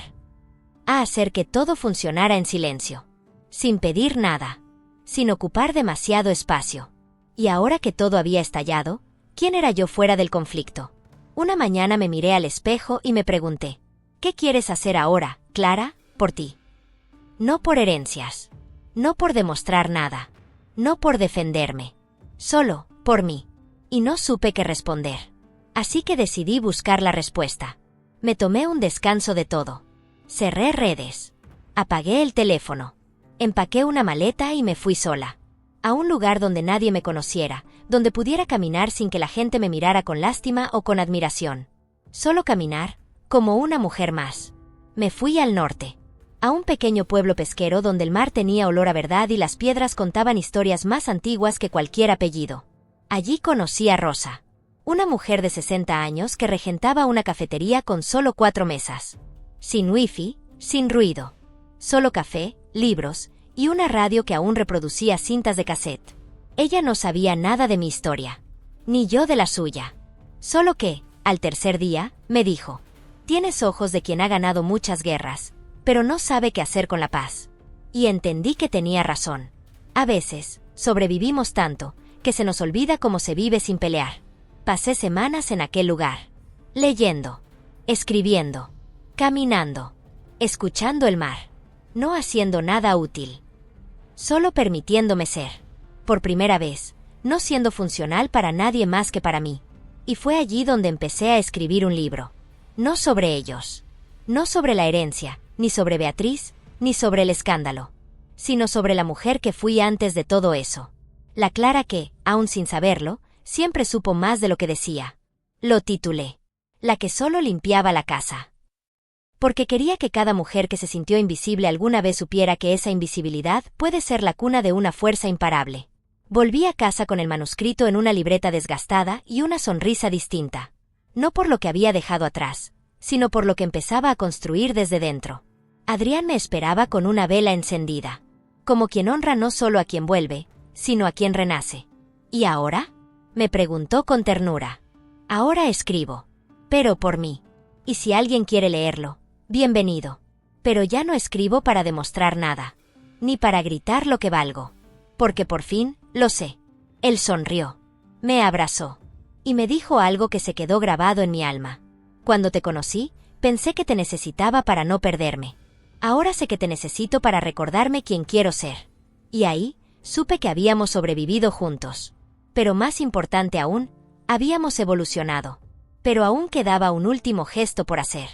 A hacer que todo funcionara en silencio. Sin pedir nada. Sin ocupar demasiado espacio. Y ahora que todo había estallado, ¿quién era yo fuera del conflicto? Una mañana me miré al espejo y me pregunté, ¿qué quieres hacer ahora, Clara, por ti? No por herencias. No por demostrar nada. No por defenderme. Solo, por mí. Y no supe qué responder. Así que decidí buscar la respuesta. Me tomé un descanso de todo. Cerré redes. Apagué el teléfono. Empaqué una maleta y me fui sola. A un lugar donde nadie me conociera, donde pudiera caminar sin que la gente me mirara con lástima o con admiración. Solo caminar, como una mujer más. Me fui al norte. A un pequeño pueblo pesquero donde el mar tenía olor a verdad y las piedras contaban historias más antiguas que cualquier apellido. Allí conocí a Rosa. Una mujer de 60 años que regentaba una cafetería con solo 4 mesas. Sin wifi, sin ruido. Solo café, libros, y una radio que aún reproducía cintas de cassette. Ella no sabía nada de mi historia. Ni yo de la suya. Solo que, al tercer día, me dijo, «Tienes ojos de quien ha ganado muchas guerras, pero no sabe qué hacer con la paz». Y entendí que tenía razón. A veces, sobrevivimos tanto, que se nos olvida cómo se vive sin pelear. Pasé semanas en aquel lugar. Leyendo. Escribiendo. Caminando. Escuchando el mar. No haciendo nada útil. Solo permitiéndome ser. Por primera vez, no siendo funcional para nadie más que para mí. Y fue allí donde empecé a escribir un libro. No sobre ellos. No sobre la herencia, ni sobre Beatriz, ni sobre el escándalo. Sino sobre la mujer que fui antes de todo eso. La Clara que, aún sin saberlo, siempre supo más de lo que decía. Lo titulé. La que solo limpiaba la casa. Porque quería que cada mujer que se sintió invisible alguna vez supiera que esa invisibilidad puede ser la cuna de una fuerza imparable. Volví a casa con el manuscrito en una libreta desgastada y una sonrisa distinta. No por lo que había dejado atrás, sino por lo que empezaba a construir desde dentro. Adrián me esperaba con una vela encendida. Como quien honra no solo a quien vuelve, sino a quien renace. ¿Y ahora? Me preguntó con ternura. Ahora escribo. Pero por mí. Y si alguien quiere leerlo, bienvenido. Pero ya no escribo para demostrar nada. Ni para gritar lo que valgo. Porque por fin, lo sé. Él sonrió. Me abrazó. Y me dijo algo que se quedó grabado en mi alma. Cuando te conocí, pensé que te necesitaba para no perderme. Ahora sé que te necesito para recordarme quién quiero ser. Y ahí, supe que habíamos sobrevivido juntos. Pero más importante aún, habíamos evolucionado. Pero aún quedaba un último gesto por hacer.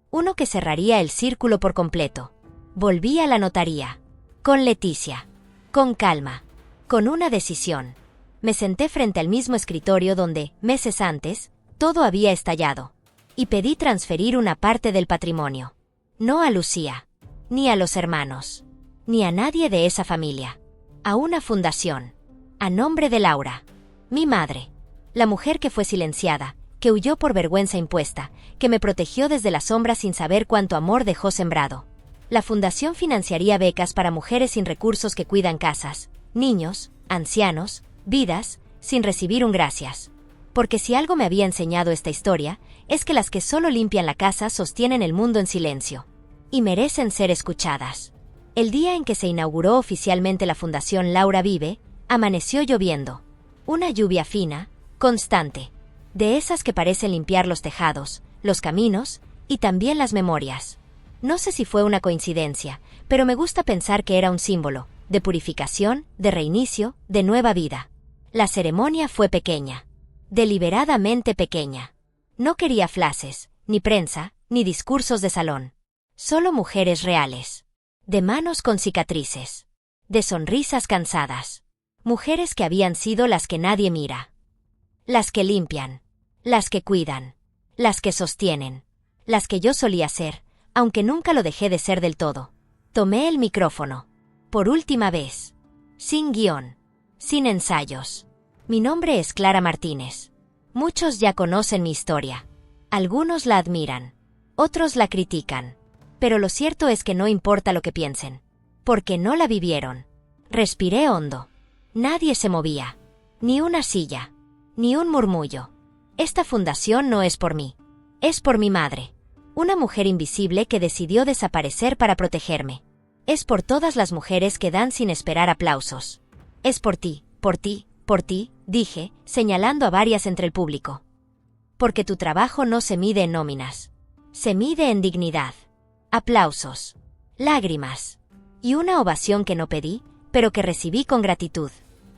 Uno que cerraría el círculo por completo. Volví a la notaría. Con Leticia. Con calma. Con una decisión. Me senté frente al mismo escritorio donde, meses antes, todo había estallado. Y pedí transferir una parte del patrimonio. No a Lucía. Ni a los hermanos. Ni a nadie de esa familia. A una fundación. A nombre de Laura. Mi madre. La mujer que fue silenciada, que huyó por vergüenza impuesta, que me protegió desde la sombra sin saber cuánto amor dejó sembrado. La fundación financiaría becas para mujeres sin recursos que cuidan casas, niños, ancianos, vidas, sin recibir un gracias. Porque si algo me había enseñado esta historia, es que las que solo limpian la casa sostienen el mundo en silencio. Y merecen ser escuchadas. El día en que se inauguró oficialmente la Fundación Laura Vive, amaneció lloviendo. Una lluvia fina, constante. De esas que parecen limpiar los tejados, los caminos y también las memorias. No sé si fue una coincidencia, pero me gusta pensar que era un símbolo, de purificación, de reinicio, de nueva vida. La ceremonia fue pequeña. Deliberadamente pequeña. No quería flashes, ni prensa, ni discursos de salón. Solo mujeres reales. De manos con cicatrices. De sonrisas cansadas. Mujeres que habían sido las que nadie mira. Las que limpian. Las que cuidan. Las que sostienen. Las que yo solía ser, aunque nunca lo dejé de ser del todo. Tomé el micrófono. Por última vez. Sin guión. Sin ensayos. Mi nombre es Clara Martínez. Muchos ya conocen mi historia. Algunos la admiran. Otros la critican. Pero lo cierto es que no importa lo que piensen. Porque no la vivieron. Respiré hondo. Nadie se movía. Ni una silla. Ni un murmullo. Esta fundación no es por mí. Es por mi madre. Una mujer invisible que decidió desaparecer para protegerme. Es por todas las mujeres que dan sin esperar aplausos. Es por ti, por ti, por ti, dije, señalando a varias entre el público. Porque tu trabajo no se mide en nóminas. Se mide en dignidad. Aplausos. Lágrimas. Y una ovación que no pedí, pero que recibí con gratitud.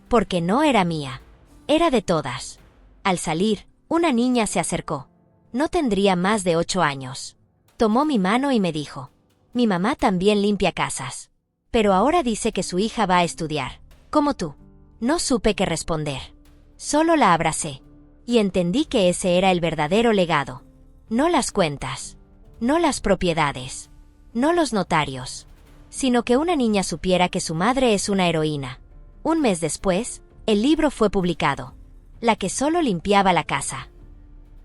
Porque no era mía. Era de todas. Al salir, una niña se acercó. No tendría más de 8 años. Tomó mi mano y me dijo: mi mamá también limpia casas. Pero ahora dice que su hija va a estudiar. Como tú. No supe qué responder. Solo la abracé. Y entendí que ese era el verdadero legado. No las cuentas. No las propiedades. No los notarios. Sino que una niña supiera que su madre es una heroína. Un mes después, el libro fue publicado. La que solo limpiaba la casa.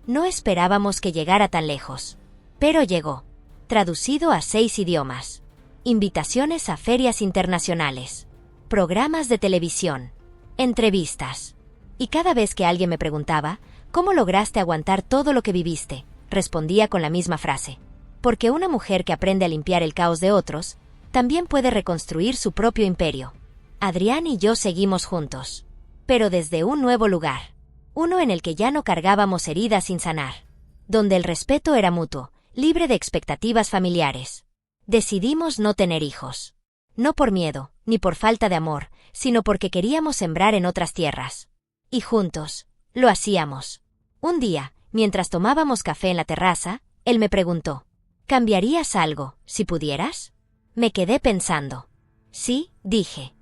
No esperábamos que llegara tan lejos. Pero llegó. Traducido a 6 idiomas. Invitaciones a ferias internacionales. Programas de televisión. Entrevistas. Y cada vez que alguien me preguntaba, ¿cómo lograste aguantar todo lo que viviste?, respondía con la misma frase. Porque una mujer que aprende a limpiar el caos de otros, también puede reconstruir su propio imperio. Adrián y yo seguimos juntos. Pero desde un nuevo lugar. Uno en el que ya no cargábamos heridas sin sanar. Donde el respeto era mutuo, libre de expectativas familiares. Decidimos no tener hijos. No por miedo, ni por falta de amor, sino porque queríamos sembrar en otras tierras. Y juntos, lo hacíamos. Un día, mientras tomábamos café en la terraza, él me preguntó: ¿cambiarías algo, si pudieras? Me quedé pensando. Sí, dije.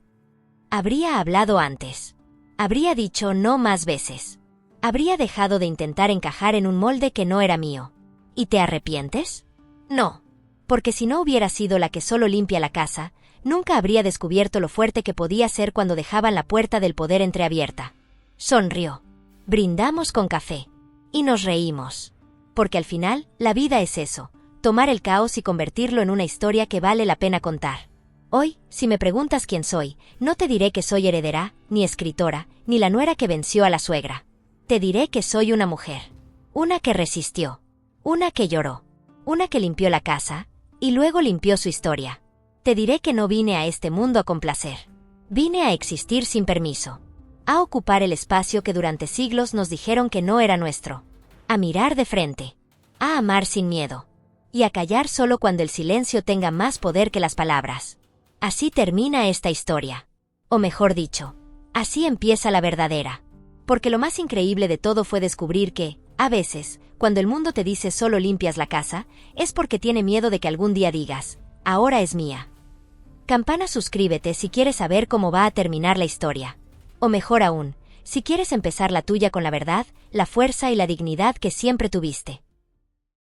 Habría hablado antes. Habría dicho no más veces. Habría dejado de intentar encajar en un molde que no era mío. ¿Y te arrepientes? No. Porque si no hubiera sido la que solo limpia la casa, nunca habría descubierto lo fuerte que podía ser cuando dejaban la puerta del poder entreabierta. Sonrió. Brindamos con café. Y nos reímos. Porque al final, la vida es eso, tomar el caos y convertirlo en una historia que vale la pena contar. Hoy, si me preguntas quién soy, no te diré que soy heredera, ni escritora, ni la nuera que venció a la suegra. Te diré que soy una mujer. Una que resistió. Una que lloró. Una que limpió la casa, y luego limpió su historia. Te diré que no vine a este mundo a complacer. Vine a existir sin permiso. A ocupar el espacio que durante siglos nos dijeron que no era nuestro. A mirar de frente. A amar sin miedo. Y a callar solo cuando el silencio tenga más poder que las palabras. Así termina esta historia. O mejor dicho, así empieza la verdadera. Porque lo más increíble de todo fue descubrir que, a veces, cuando el mundo te dice solo limpias la casa, es porque tiene miedo de que algún día digas: ahora es mía. Campana, suscríbete si quieres saber cómo va a terminar la historia. O mejor aún, si quieres empezar la tuya con la verdad, la fuerza y la dignidad que siempre tuviste.